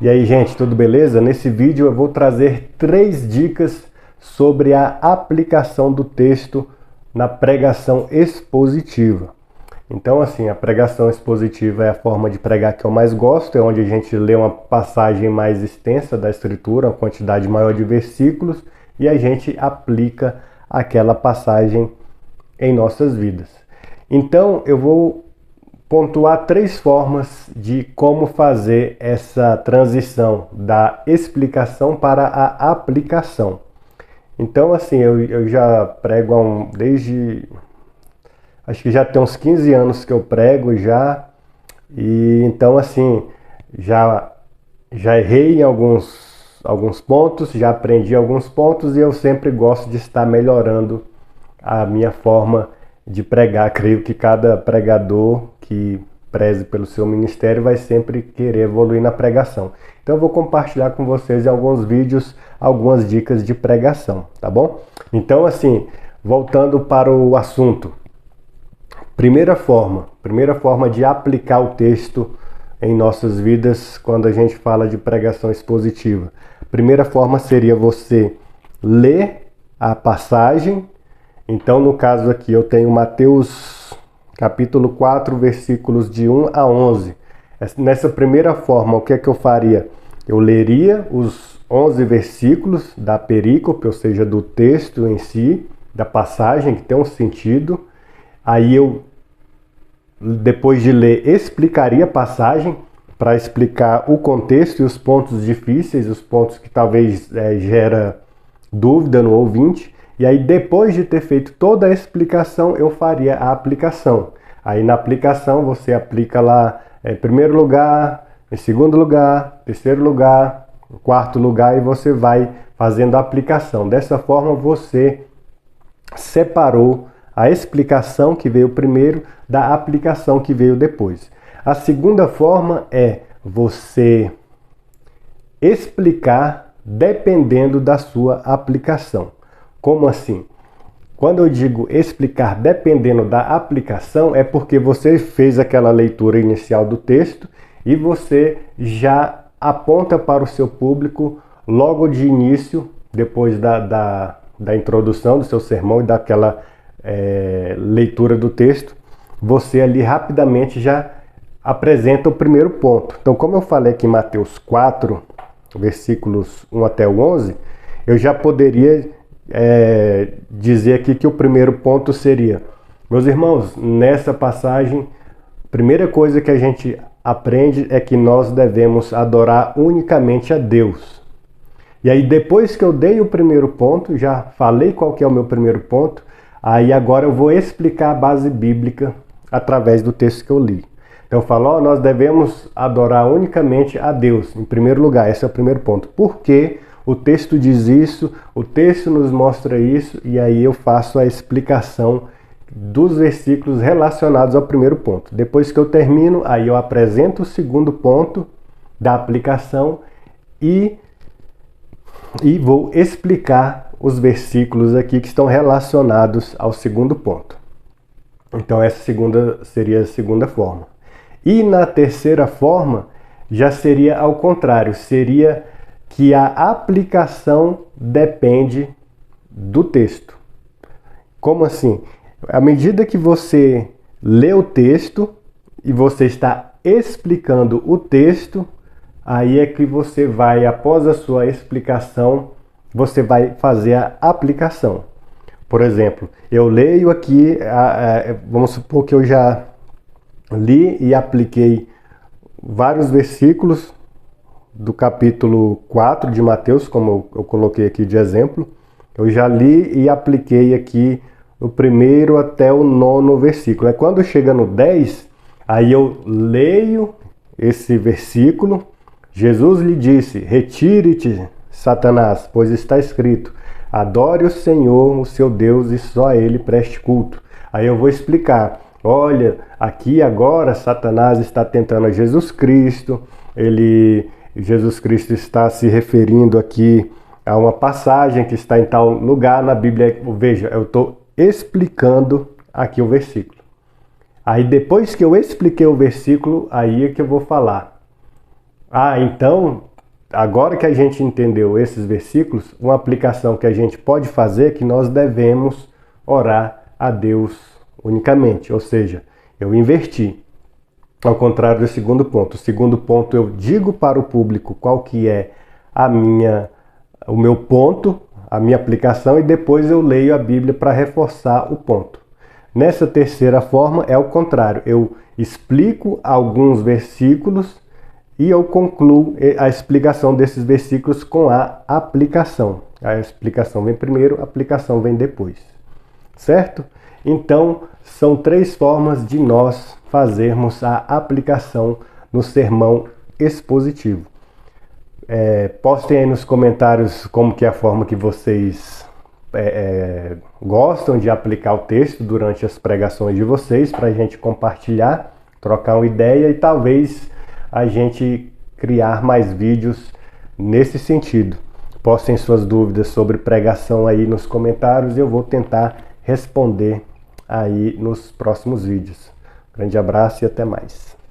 E aí, gente, tudo beleza? Nesse vídeo eu vou trazer 3 dicas sobre a aplicação do texto na pregação expositiva. Então, assim, a pregação expositiva é a forma de pregar que eu mais gosto, é onde a gente lê uma passagem mais extensa da Escritura, uma quantidade maior de versículos, e a gente aplica aquela passagem em nossas vidas. Então, eu vou pontuar 3 formas de como fazer essa transição da explicação para a aplicação. Então, assim, eu já prego desde... acho que já tem uns 15 anos que eu prego já. E então, assim, já errei em alguns pontos, já aprendi alguns pontos e eu sempre gosto de estar melhorando a minha forma de pregar. Creio que cada pregador que preze pelo seu ministério vai sempre querer evoluir na pregação. Então eu vou compartilhar com vocês em alguns vídeos algumas dicas de pregação, tá bom? Então, assim, voltando para o assunto. Primeira forma de aplicar o texto em nossas vidas quando a gente fala de pregação expositiva. Primeira forma seria você ler a passagem. Então, no caso aqui, eu tenho Mateus capítulo 4, versículos de 1 a 11. Nessa primeira forma, o que é que eu faria? Eu leria os 11 versículos da perícope, ou seja, do texto em si, da passagem, que tem um sentido. Aí eu, depois de ler, explicaria a passagem para explicar o contexto e os pontos difíceis, os pontos que talvez gera dúvida no ouvinte. E aí, depois de ter feito toda a explicação, eu faria a aplicação. Aí na aplicação você aplica lá em primeiro lugar, em segundo lugar, terceiro lugar, quarto lugar, e você vai fazendo a aplicação. Dessa forma você separou a explicação que veio primeiro da aplicação que veio depois. A segunda forma é você explicar dependendo da sua aplicação. Como assim? Quando eu digo explicar dependendo da aplicação, é porque você fez aquela leitura inicial do texto e você já aponta para o seu público logo de início, depois da introdução do seu sermão e daquela leitura do texto, você ali rapidamente já apresenta o primeiro ponto. Então, como eu falei aqui em Mateus 4, versículos 1 até o 11, eu já poderia dizer aqui que o primeiro ponto seria: meus irmãos, nessa passagem, a primeira coisa que a gente aprende é que nós devemos adorar unicamente a Deus. E aí, depois que eu dei o primeiro ponto, já falei qual que é o meu primeiro ponto, aí agora eu vou explicar a base bíblica através do texto que eu li. Então eu falo, nós devemos adorar unicamente a Deus, em primeiro lugar. Esse é o primeiro ponto. Por quê? O texto diz isso, o texto nos mostra isso, e aí eu faço a explicação dos versículos relacionados ao primeiro ponto. Depois que eu termino, aí eu apresento o segundo ponto da aplicação e vou explicar os versículos aqui que estão relacionados ao segundo ponto. Então essa seria a segunda forma. E na terceira forma, já seria ao contrário, seria que a aplicação depende do texto. Como assim? À medida que você lê o texto e você está explicando o texto, aí é que você vai, após a sua explicação, você vai fazer a aplicação. Por exemplo, eu leio aqui, vamos supor que eu já li e apliquei vários versículos do capítulo 4 de Mateus, como eu coloquei aqui de exemplo. Eu já li e apliquei aqui o primeiro até o 9º versículo. É quando chega no 10, aí eu leio esse versículo. Jesus lhe disse: retire-te, Satanás, pois está escrito: adore o Senhor, o seu Deus, e só a ele preste culto. Aí eu vou explicar: olha, aqui agora Satanás está tentando a Jesus Cristo, Jesus Cristo está se referindo aqui a uma passagem que está em tal lugar na Bíblia. Veja, eu estou explicando aqui o versículo. Aí depois que eu expliquei o versículo, aí é que eu vou falar: então agora que a gente entendeu esses versículos, uma aplicação que a gente pode fazer é que nós devemos orar a Deus unicamente, ou seja, eu inverti. Ao contrário do segundo ponto. O segundo ponto, eu digo para o público qual que é o meu ponto, a minha aplicação, e depois eu leio a Bíblia para reforçar o ponto. Nessa terceira forma é o contrário. Eu explico alguns versículos e eu concluo a explicação desses versículos com a aplicação. A explicação vem primeiro, a aplicação vem depois. Certo? Então, são 3 formas de nós fazermos a aplicação no sermão expositivo. Postem aí nos comentários como que é a forma que vocês gostam de aplicar o texto durante as pregações de vocês, para a gente compartilhar, trocar uma ideia e talvez a gente criar mais vídeos nesse sentido. Postem suas dúvidas sobre pregação aí nos comentários e eu vou tentar responder aí nos próximos vídeos. Grande abraço e até mais.